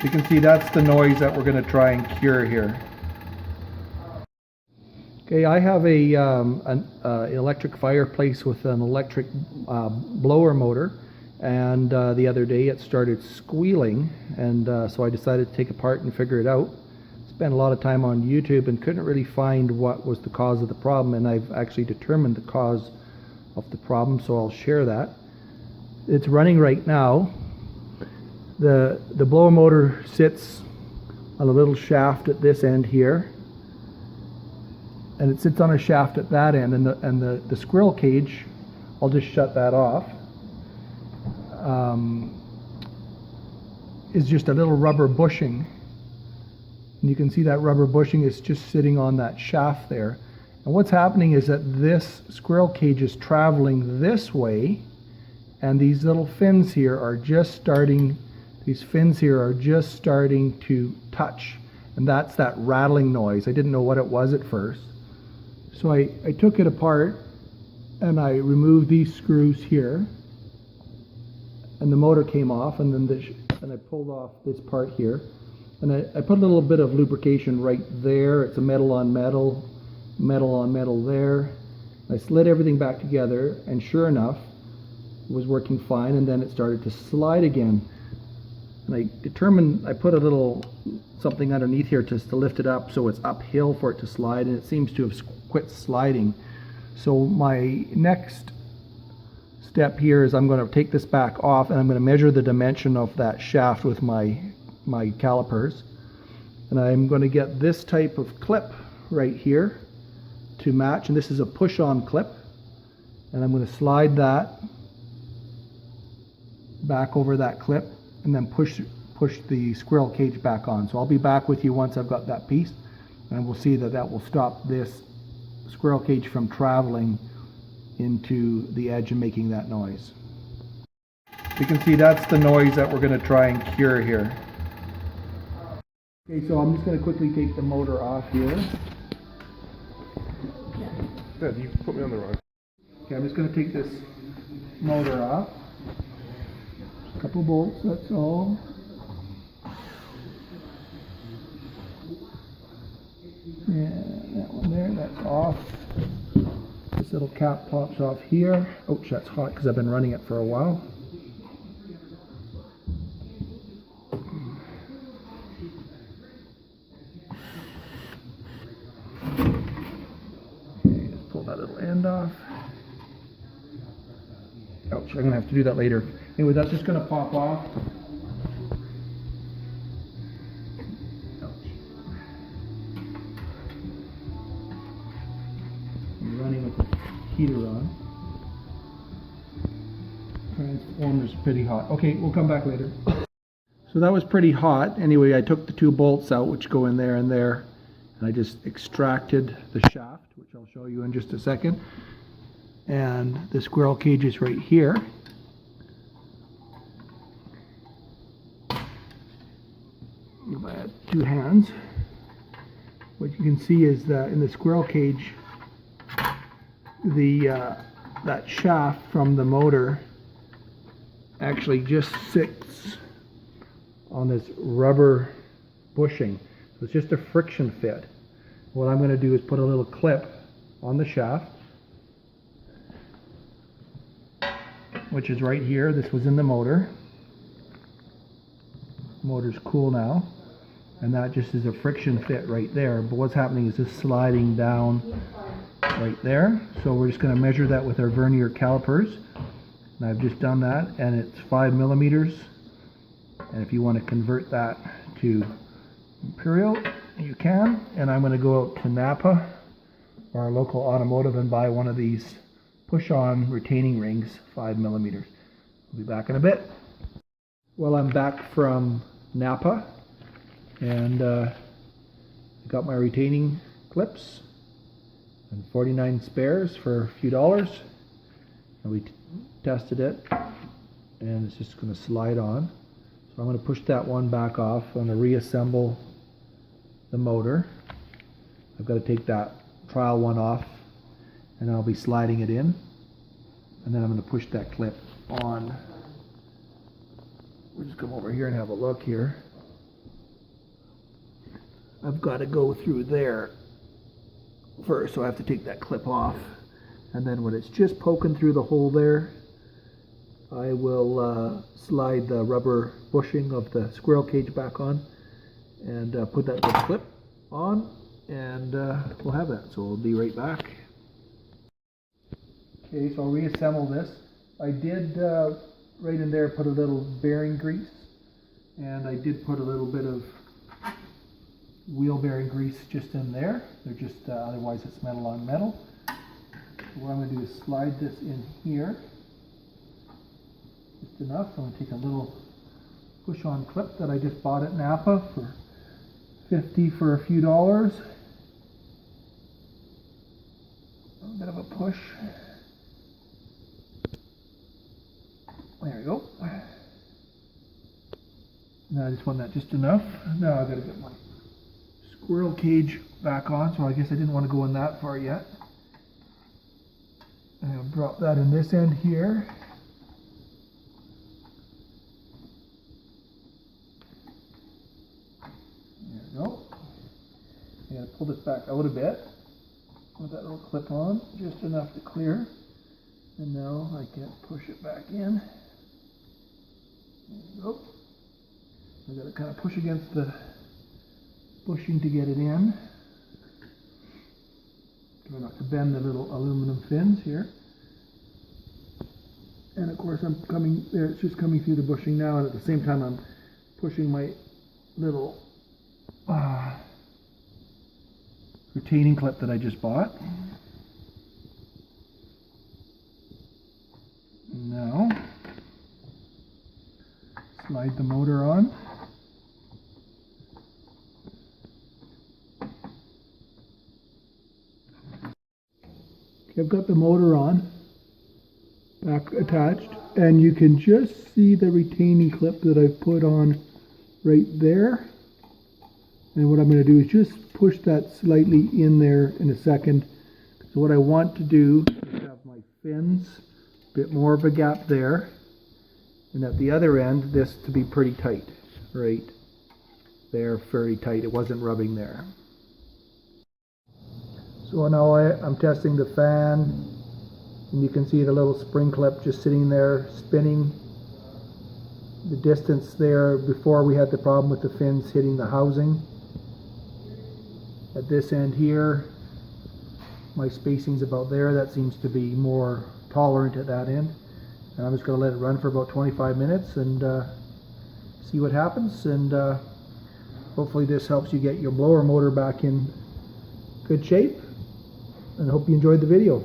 You can see that's the noise that we're going to try and cure here. Okay, I have an electric fireplace with an electric blower motor, and the other day it started squealing, and so I decided to take it apart and figure it out. Spent a lot of time on YouTube and couldn't really find what was the cause of the problem, and I've actually determined the cause of the problem, so I'll share that. It's running right now. The blower motor sits on a little shaft at this end here, and it sits on a shaft at that end, and the squirrel cage, I'll just shut that off, is just a little rubber bushing. And you can see that rubber bushing is just sitting on that shaft there. And what's happening is that this squirrel cage is traveling this way, and these little fins here are just starting, to touch. And that's that rattling noise. I didn't know what it was at first. So I took it apart and I removed these screws here, and the motor came off, and then I pulled off this part here. And I put a little bit of lubrication right there. It's a metal on metal, metal on metal there. I slid everything back together, and sure enough, it was working fine, and then it started to slide again. And I put a little something underneath here just to lift it up so it's uphill for it to slide, and it seems to have quit sliding. So my next step here is I'm going to take this back off, and I'm going to measure the dimension of that shaft with my calipers, and I'm going to get this type of clip right here to match, and this is a push-on clip, and I'm going to slide that back over that clip and then push the squirrel cage back on. So I'll be back with you once I've got that piece, and we'll see that will stop this squirrel cage from traveling into the edge and making that noise. You can see that's the noise that we're going to try and cure here. Okay, so I'm just going to quickly take the motor off here. Yeah, you put me on the rod. Okay, I'm just going to take this motor off. A couple bolts, that's all. Yeah, that one there, that's off. This little cap pops off here. Ouch, that's hot because I've been running it for a while. Pull that little end off. Ouch, I'm going to have to do that later. Anyway, that's just going to pop off. Ouch. I'm running with the heater on. Transformer's pretty hot. Okay, we'll come back later. So that was pretty hot. Anyway, I took the two bolts out, which go in there and there, and I just extracted the shaft, which I'll show you in just a second. And the squirrel cage is right here. If I had two hands, what you can see is that in the squirrel cage, that shaft from the motor actually just sits on this rubber bushing. So it's just a friction fit. What I'm going to do is put a little clip on the shaft, which is right here. This was in the motor. The motor's cool now, and that just is a friction fit right there. But what's happening is this sliding down right there. So we're just going to measure that with our vernier calipers, and I've just done that, and it's 5 millimeters. And if you want to convert that to imperial, you can. And I'm going to go out to Napa, our local automotive, and buy one of these push-on retaining rings, 5 millimeters. I'll be back in a bit. Well, I'm back from Napa, and got my retaining clips and 49 spares for a few dollars, and we tested it, and it's just going to slide on. So I'm going to push that one back off. I'm going to reassemble the motor. I've got to take that trial one off, and I'll be sliding it in, and then I'm going to push that clip on. We'll just come over here and have a look here. I've got to go through there first, so I have to take that clip off. And then when it's just poking through the hole there, I will slide the rubber bushing of the squirrel cage back on and put that little clip on, and we'll have that. So we'll be right back. Okay, so I'll reassemble this. I did right in there put a little bearing grease, and I did put a little bit of wheel bearing grease just in there. They're just otherwise it's metal on metal. So what I'm going to do is slide this in here just enough. I'm going to take a little push-on clip that I just bought at Napa for $50 for a few dollars. A bit of a push. There we go. Now I just want that just enough. Now I've got to get my squirrel cage back on, so I guess I didn't want to go in that far yet. And I'll drop that in this end here. There we go. I'm going to pull this back out a bit with that little clip on, just enough to clear. And now I can push it back in. There you go. I've got to kind of push against the bushing to get it in. Try not to bend the little aluminum fins here. And of course I'm coming there, it's just coming through the bushing now, and at the same time I'm pushing my little retaining clip that I just bought. Now slide the motor on. Okay, I've got the motor on, back attached, and you can just see the retaining clip that I've put on right there. And what I'm going to do is just push that slightly in there in a second. So what I want to do is have my fins, a bit more of a gap there, and at the other end this to be pretty tight, right there, very tight. It wasn't rubbing there. So now I'm testing the fan, and you can see the little spring clip just sitting there spinning. The distance there before we had the problem with the fins hitting the housing. At this end here, my spacing's about there. That seems to be more tolerant at that end. And I'm just going to let it run for about 25 minutes and see what happens. And hopefully this helps you get your blower motor back in good shape. And I hope you enjoyed the video.